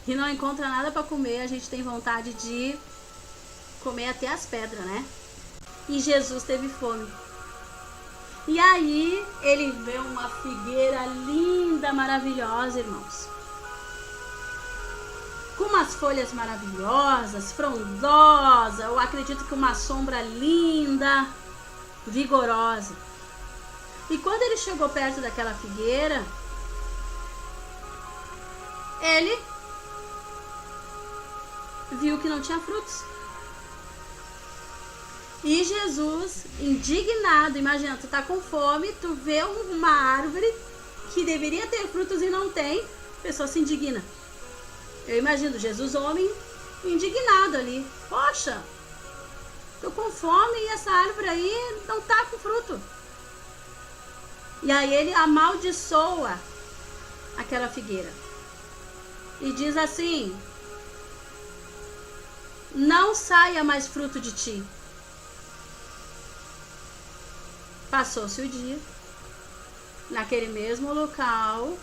e não encontra nada para comer, a gente tem vontade de comer até as pedras, né? E Jesus teve fome. E aí ele vê uma figueira linda, maravilhosa, irmãos. Com umas folhas maravilhosas, frondosa, eu acredito que uma sombra linda, vigorosa. E quando ele chegou perto daquela figueira, ele viu que não tinha frutos. E Jesus, indignado, imagina, tu tá com fome, tu vê uma árvore que deveria ter frutos e não tem, a pessoa se indigna. Eu imagino Jesus, homem, indignado ali. Poxa, tô com fome e essa árvore aí não tá com fruto. E aí ele amaldiçoa aquela figueira. E diz assim: não saia mais fruto de ti. Passou-se o dia. Naquele mesmo local,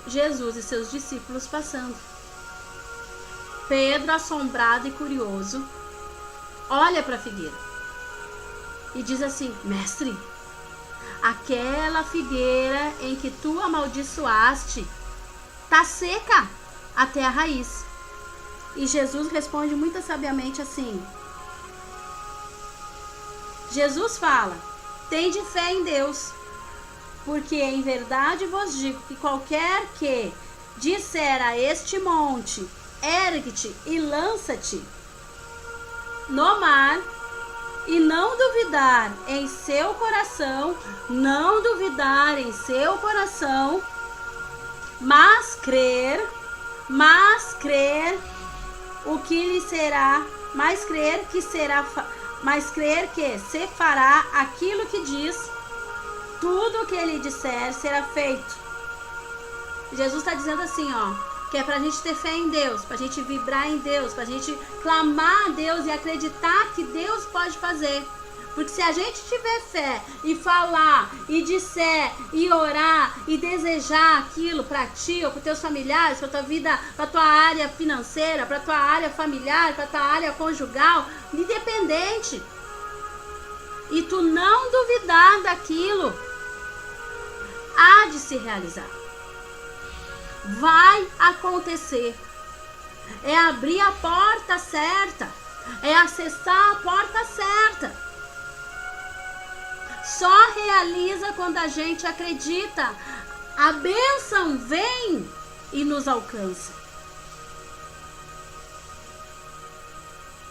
Jesus e seus discípulos passando. Pedro, assombrado e curioso, olha para a figueira e diz assim: mestre, aquela figueira em que tu amaldiçoaste tá seca até a raiz. E Jesus responde muito sabiamente assim. Jesus fala: tende fé em Deus, porque em verdade vos digo que qualquer que disser a este monte, ergue-te e lança-te no mar, e não duvidar em seu coração, mas crer o que lhe será, mas crer que se fará aquilo que diz, tudo o que ele disser será feito. Jesus está dizendo assim, ó, que é pra gente ter fé em Deus, pra gente vibrar em Deus, pra gente clamar a Deus e acreditar que Deus pode fazer. Porque se a gente tiver fé e falar, e disser, e orar, e desejar aquilo pra ti ou pros teus familiares, pra tua vida, pra tua área financeira, pra tua área familiar, pra tua área conjugal, independente independente e tu não duvidar daquilo, há de se realizar. Vai acontecer. É abrir a porta certa. É acessar a porta certa. Só realiza quando a gente acredita. A bênção vem e nos alcança.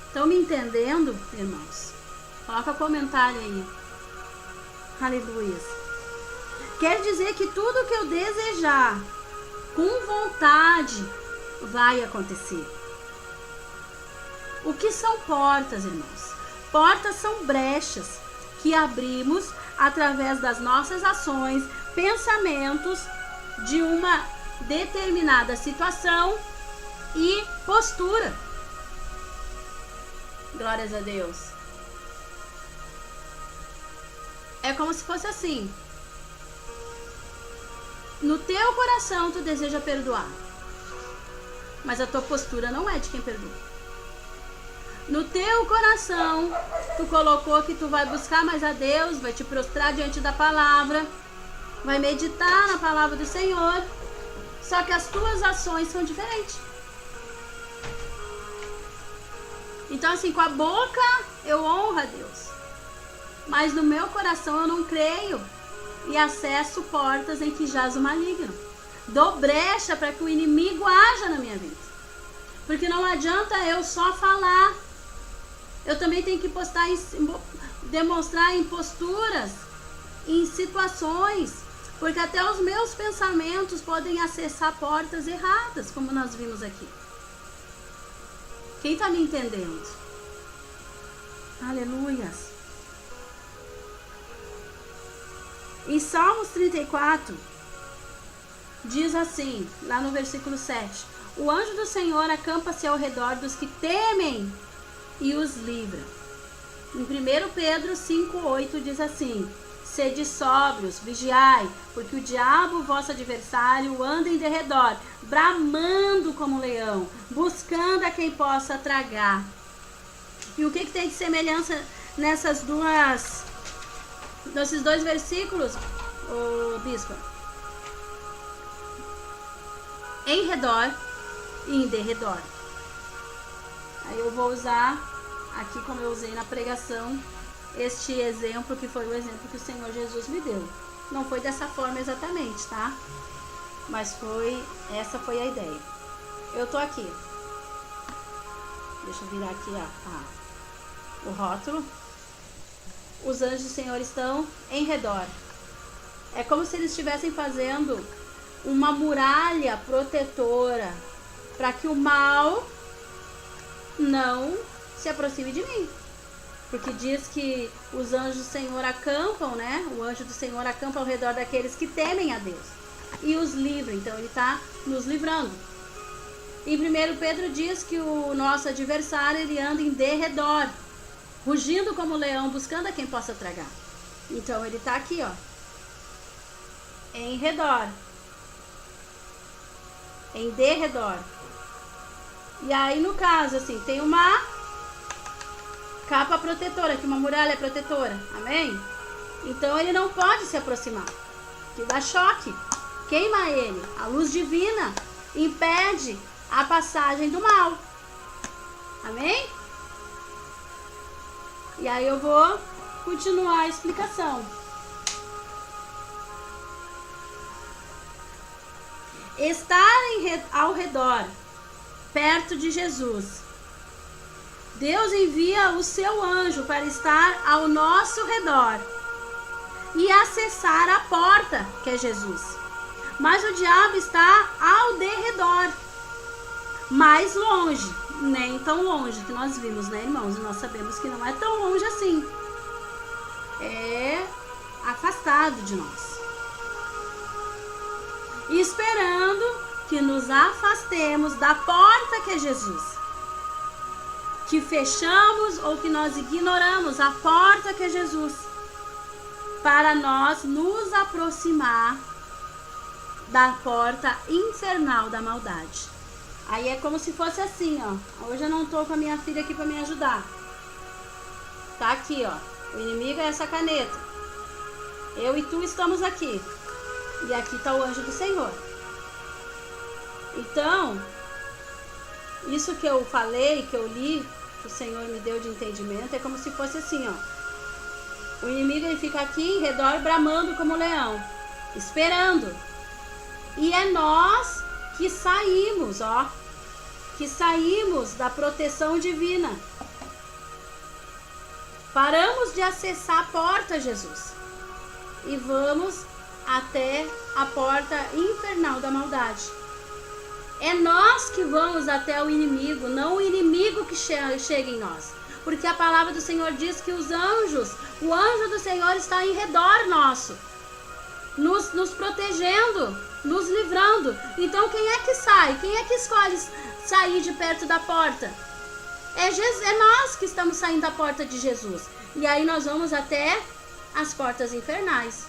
Estão me entendendo, irmãos? Coloca comentário aí. Aleluia. Quer dizer que tudo que eu desejar com vontade vai acontecer. O que são portas, irmãos? Portas são brechas que abrimos através das nossas ações, pensamentos de uma determinada situação e postura. Glórias a Deus. É como se fosse assim. No teu coração tu deseja perdoar, mas a tua postura não é de quem perdoa. No teu coração tu colocou que tu vai buscar mais a Deus, vai te prostrar diante da palavra, vai meditar na palavra do Senhor, só que as tuas ações são diferentes. Então assim, com a boca eu honro a Deus, mas no meu coração eu não creio e acesso portas em que jaz o maligno. Dou brecha para que o inimigo haja na minha vida. Porque não adianta eu só falar. Eu também tenho que demonstrar em posturas, em situações. Porque até os meus pensamentos podem acessar portas erradas, como nós vimos aqui. Quem está me entendendo? Aleluias. Em Salmos 34, diz assim, lá no versículo 7. O anjo do Senhor acampa-se ao redor dos que temem e os livra. Em 1 Pedro 5,8 diz assim: sede sóbrios, vigiai, porque o diabo, vosso adversário, anda em derredor, bramando como um leão, buscando a quem possa tragar. E o que tem de semelhança nesses dois versículos, ô bispo? Em redor e em derredor. Aí eu vou usar aqui, como eu usei na pregação, este exemplo que foi o exemplo que o Senhor Jesus me deu. Não foi dessa forma exatamente, tá? Mas essa foi a ideia. Eu tô aqui. Deixa eu virar aqui o rótulo. Os anjos do Senhor estão em redor. É como se eles estivessem fazendo uma muralha protetora para que o mal não se aproxime de mim. Porque diz que os anjos do Senhor acampam, né? O anjo do Senhor acampa ao redor daqueles que temem a Deus e os livra. Então ele está nos livrando. Em 1 Pedro diz que o nosso adversário, ele anda em derredor, rugindo como leão, buscando a quem possa tragar. Então ele está aqui, ó, em redor, em derredor. E aí, no caso, assim, tem uma capa protetora, que uma muralha protetora, amém? Então ele não pode se aproximar, que dá choque, queima ele. A luz divina impede a passagem do mal, amém? E aí eu vou continuar a explicação. Estar ao redor, perto de Jesus. Deus envia o seu anjo para estar ao nosso redor e acessar a porta, que é Jesus. Mas o diabo está ao derredor, mais longe, nem tão longe que nós vimos, né, irmãos? Nós sabemos que não é tão longe assim. É afastado de nós. E esperando que nos afastemos da porta que é Jesus. Que fechamos ou que nós ignoramos a porta que é Jesus. Para nós nos aproximar da porta infernal da maldade. Aí é como se fosse assim, ó. Hoje eu não tô com a minha filha aqui para me ajudar. Tá aqui, ó. O inimigo é essa caneta. Eu e tu estamos aqui. E aqui está o anjo do Senhor. Então, isso que eu falei, que eu li, que o Senhor me deu de entendimento, é como se fosse assim, ó. O inimigo ele fica aqui em redor bramando como um leão, esperando. E é nós que saímos, ó. Que saímos da proteção divina. Paramos de acessar a porta, Jesus. E vamos até a porta infernal da maldade. É nós que vamos até o inimigo, não o inimigo que chega em nós. Porque a palavra do Senhor diz que os anjos, o anjo do Senhor está em redor nosso, nos protegendo, nos livrando. Então quem é que sai? Quem é que escolhe sair de perto da porta? É nós que estamos saindo da porta de Jesus. E aí nós vamos até as portas infernais.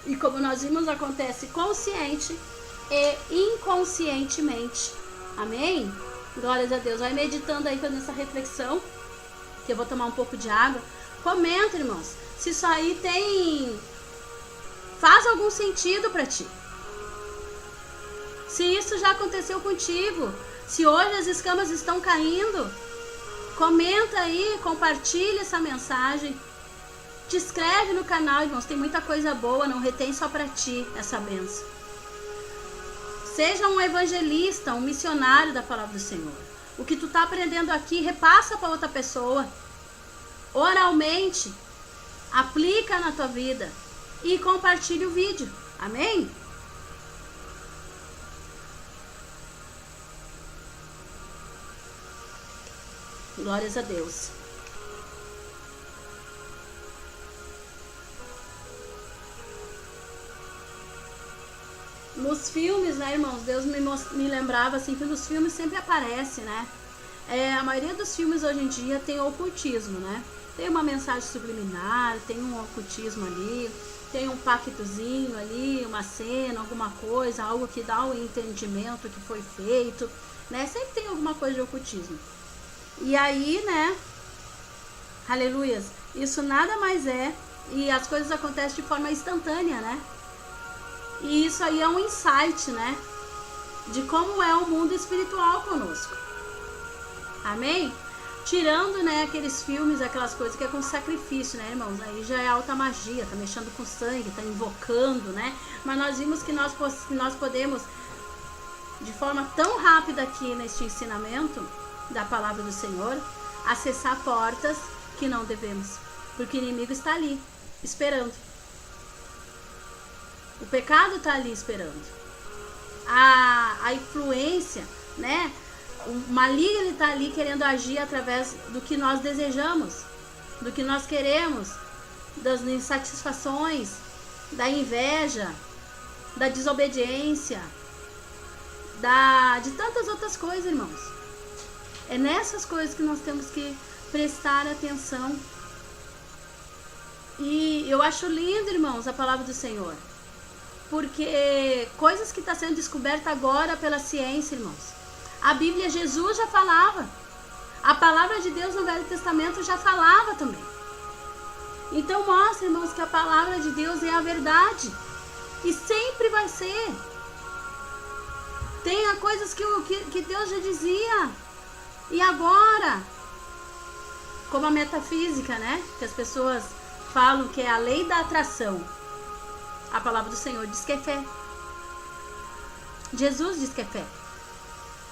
E como nós vimos, acontece consciente e inconscientemente. Amém? Glórias a Deus. Vai meditando aí fazendo essa reflexão, que eu vou tomar um pouco de água. Comenta, irmãos, se isso aí faz algum sentido para ti. Se isso já aconteceu contigo, se hoje as escamas estão caindo, comenta aí, compartilha essa mensagem. Te inscreve no canal, irmãos, tem muita coisa boa, não retém só para ti essa bênção. Seja um evangelista, um missionário da palavra do Senhor. O que tu tá aprendendo aqui, repassa para outra pessoa. Oralmente, aplica na tua vida e compartilhe o vídeo. Amém? Glórias a Deus. Nos filmes, né, irmãos, Deus me lembrava assim que nos filmes sempre aparece, né? A maioria dos filmes hoje em dia tem ocultismo, né? Tem uma mensagem subliminar, tem um ocultismo ali, tem um pactozinho ali, uma cena, alguma coisa, algo que dá um entendimento que foi feito, né? Sempre tem alguma coisa de ocultismo. E aí, né? Aleluias. Isso nada mais é, e as coisas acontecem de forma instantânea, né? E isso aí é um insight, né? De como é o mundo espiritual conosco. Amém? Tirando, né, aqueles filmes, aquelas coisas que é com sacrifício, né, irmãos? Aí já é alta magia, tá mexendo com sangue, tá invocando, né? Mas nós vimos que nós podemos, de forma tão rápida aqui neste ensinamento da palavra do Senhor, acessar portas que não devemos. Porque o inimigo está ali, esperando. O pecado está ali esperando. A influência, né? O maligno está ali querendo agir através do que nós desejamos, do que nós queremos, das insatisfações, da inveja, da desobediência, de tantas outras coisas, irmãos. É nessas coisas que nós temos que prestar atenção. E eu acho lindo, irmãos, a palavra do Senhor. Porque coisas que estão sendo descobertas agora pela ciência, irmãos. A Bíblia, Jesus já falava. A palavra de Deus no Velho Testamento já falava também. Então mostra, irmãos, que a palavra de Deus é a verdade. E sempre vai ser. Tem coisas que Deus já dizia. E agora? Como a metafísica, né? Que as pessoas falam que é a lei da atração. A palavra do Senhor diz que é fé. Jesus diz que é fé.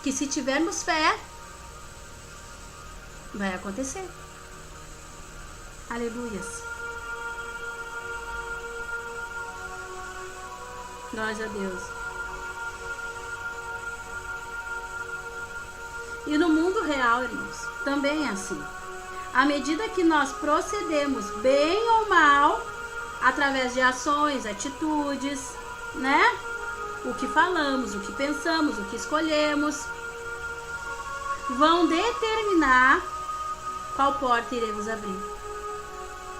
Que se tivermos fé, vai acontecer. Aleluias. Glória a Deus. E no mundo real, irmãos, também é assim. À medida que nós procedemos bem ou mal, através de ações, atitudes, né? O que falamos, o que pensamos, o que escolhemos, vão determinar qual porta iremos abrir.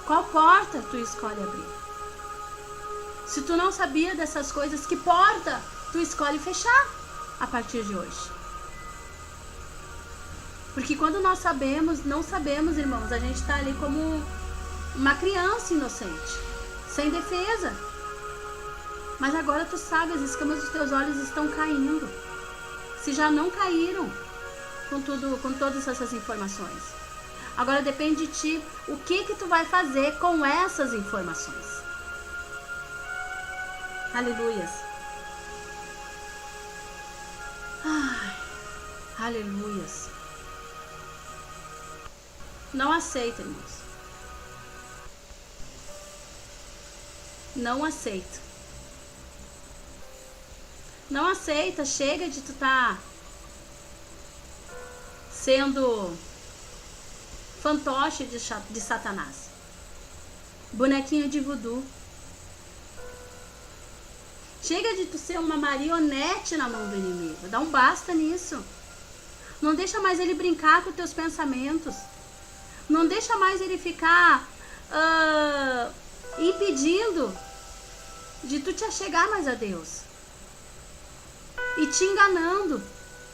Qual porta tu escolhe abrir? Se tu não sabia dessas coisas, que porta tu escolhe fechar a partir de hoje? Porque quando nós não sabemos, irmãos, a gente está ali como uma criança inocente, sem defesa. Mas agora tu sabe, as escamas dos teus olhos estão caindo. Se já não caíram com todas essas informações. Agora depende de ti, o que tu vai fazer com essas informações. Aleluias. Ai, aleluias. Não aceita, irmãos. Não aceita. Não aceita, chega de tu tá sendo fantoche de Satanás. Bonequinho de voodoo. Chega de tu ser uma marionete na mão do inimigo. Dá um basta nisso. Não deixa mais ele brincar com teus pensamentos. Não deixa mais ele ficar impedindo de tu te achegar mais a Deus. E te enganando.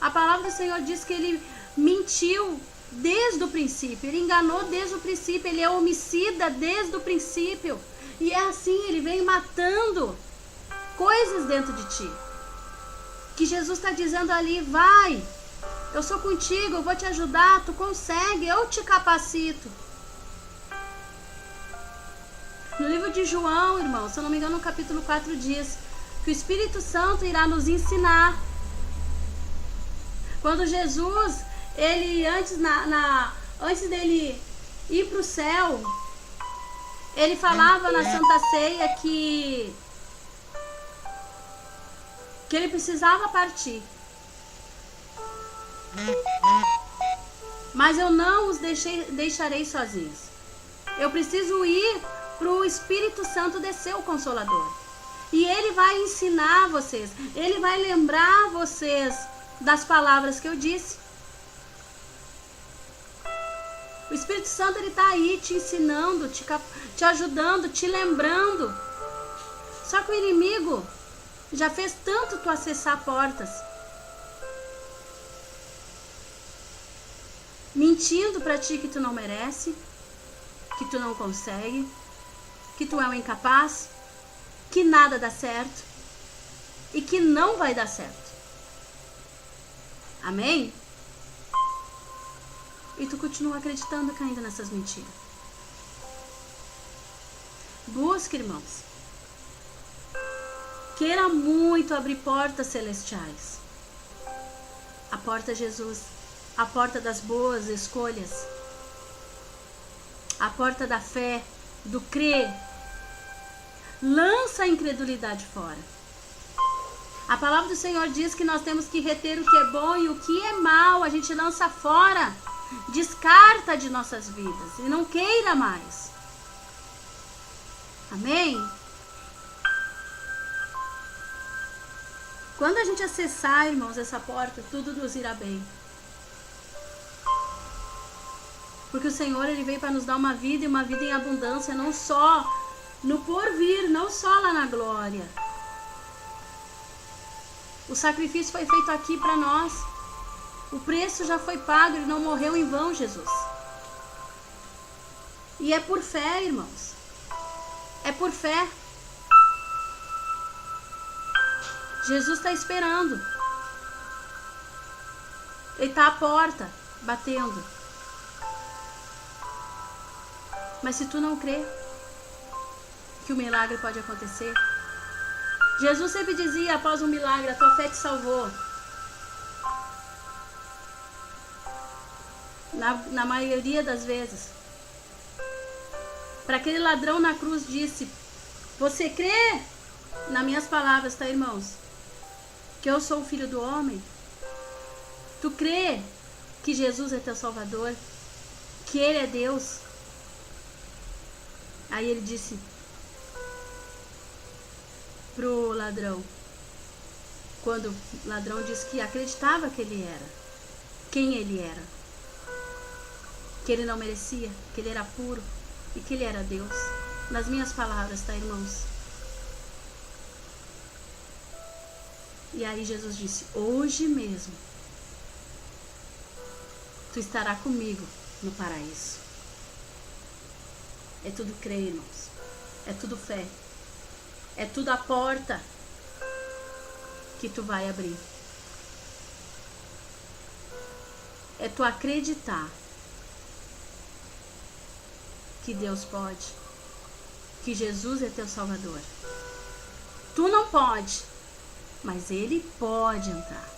A palavra do Senhor diz que ele mentiu desde o princípio. Ele enganou desde o princípio. Ele é homicida desde o princípio. E é assim, ele vem matando coisas dentro de ti. Que Jesus está dizendo ali, vai, eu sou contigo, eu vou te ajudar, tu consegue, eu te capacito. No livro de João, irmão, se eu não me engano, no capítulo 4 diz que o Espírito Santo irá nos ensinar. Quando Jesus, ele antes dele ir para o céu, ele falava na Santa Ceia que ele precisava partir. Mas eu não os deixarei sozinhos. Eu preciso ir para o Espírito Santo descer, o Consolador. E ele vai ensinar vocês. Ele vai lembrar vocês das palavras que eu disse. O Espírito Santo, ele está aí te ensinando, te ajudando, te lembrando. Só que o inimigo já fez tanto tu acessar portas, mentindo pra ti que tu não merece, que tu não consegue, que tu é um incapaz, que nada dá certo e que não vai dar certo. Amém? E tu continua acreditando e caindo nessas mentiras. Busca, irmãos. Queira muito abrir portas celestiais. A porta Jesus. A porta das boas escolhas. A porta da fé, do crer. Lança a incredulidade fora. A palavra do Senhor diz que nós temos que reter o que é bom e o que é mal. A gente lança fora. Descarta de nossas vidas. E não queira mais. Amém? Quando a gente acessar, irmãos, essa porta, tudo nos irá bem. Porque o Senhor, ele veio para nos dar uma vida e uma vida em abundância, não só no porvir, não só lá na glória. O sacrifício foi feito aqui para nós. O preço já foi pago, ele não morreu em vão, Jesus. E é por fé, irmãos. É por fé. Jesus está esperando. Ele está à porta, batendo. Mas se tu não crê que o milagre pode acontecer, Jesus sempre dizia após um milagre, a tua fé te salvou. Na maioria das vezes. Para aquele ladrão na cruz disse, você crê nas minhas palavras, tá, irmãos? Que eu sou o Filho do Homem? Tu crê que Jesus é teu Salvador? Que Ele é Deus? Aí ele disse pro ladrão, quando o ladrão disse que acreditava que ele era, quem ele era, que ele não merecia, que ele era puro e que ele era Deus. Nas minhas palavras, tá, irmãos? E aí Jesus disse, hoje mesmo tu estarás comigo no paraíso. É tudo crer, irmãos. É tudo fé. É tudo a porta que tu vai abrir. É tu acreditar que Deus pode, que Jesus é teu Salvador. Tu não pode, mas Ele pode entrar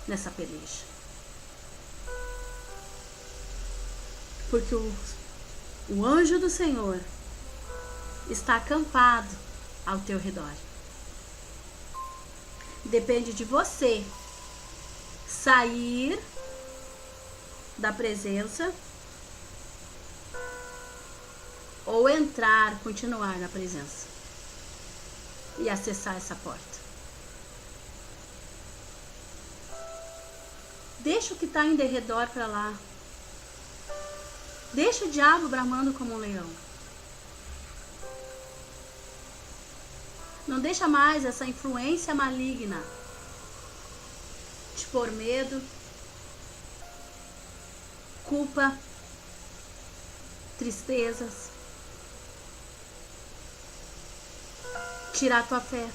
nessa peleja. Porque o anjo do Senhor está acampado ao teu redor. Depende de você sair da presença ou entrar, continuar na presença e acessar essa porta. Deixa o que está em derredor para lá. Deixa o diabo bramando como um leão. Não deixa mais essa influência maligna te pôr medo, culpa, tristezas, tirar tua fé.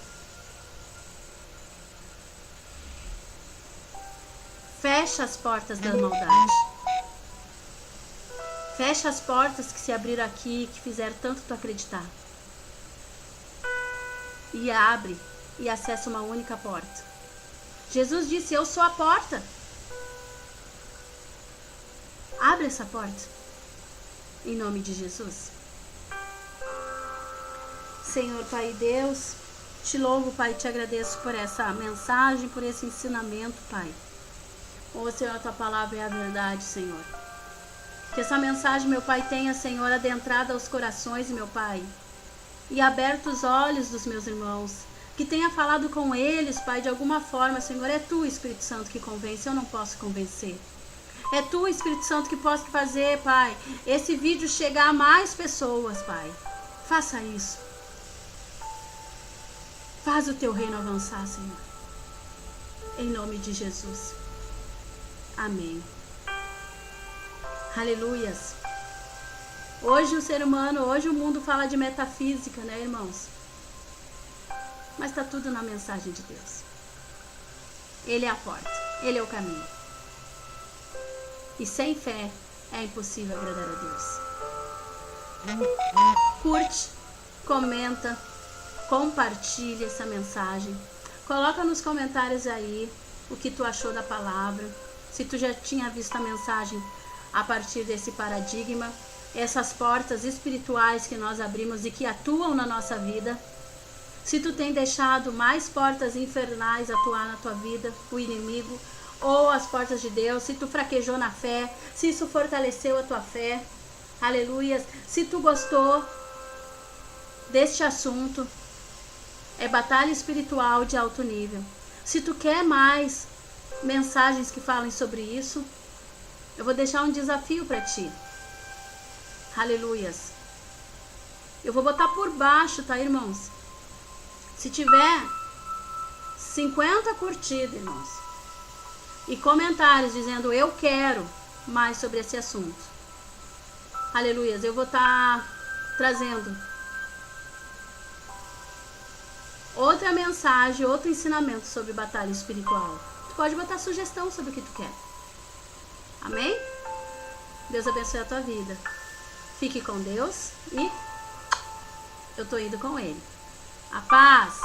Fecha as portas da maldade. Fecha as portas que se abriram aqui, que fizeram tanto tu acreditar. E abre e acessa uma única porta. Jesus disse: eu sou a porta. Abre essa porta. Em nome de Jesus. Senhor Pai Deus, te louvo, Pai, te agradeço por essa mensagem, por esse ensinamento, Pai. Oh, Senhor, a tua palavra é a verdade, Senhor. Que essa mensagem, meu Pai, tenha, Senhor, adentrado aos corações, meu Pai, e aberto os olhos dos meus irmãos. Que tenha falado com eles, Pai, de alguma forma, Senhor. É tu, Espírito Santo, que convence, eu não posso convencer. É tu, Espírito Santo, que possa fazer, Pai, esse vídeo chegar a mais pessoas, Pai. Faça isso. Faz o teu reino avançar, Senhor. Em nome de Jesus. Amém. Aleluias. Hoje o ser humano, hoje o mundo fala de metafísica, né, irmãos? Mas está tudo na mensagem de Deus. Ele é a porta, Ele é o caminho. E sem fé é impossível agradar a Deus. Curte, comenta, compartilha essa mensagem. Coloca nos comentários aí o que tu achou da palavra. Se tu já tinha visto a mensagem a partir desse paradigma, essas portas espirituais que nós abrimos e que atuam na nossa vida. Se tu tem deixado mais portas infernais atuar na tua vida, o inimigo, ou as portas de Deus, se tu fraquejou na fé, se isso fortaleceu a tua fé, aleluia. Se tu gostou deste assunto, é batalha espiritual de alto nível. Se tu quer mais mensagens que falem sobre isso, eu vou deixar um desafio para ti. Aleluias. Eu vou botar por baixo, tá, irmãos? Se tiver 50 curtidas, irmãos, e comentários dizendo eu quero mais sobre esse assunto, aleluias, eu vou estar trazendo outra mensagem, outro ensinamento sobre batalha espiritual. Tu pode botar sugestão sobre o que tu quer. Amém? Deus abençoe a tua vida. Fique com Deus e eu tô indo com Ele. A paz.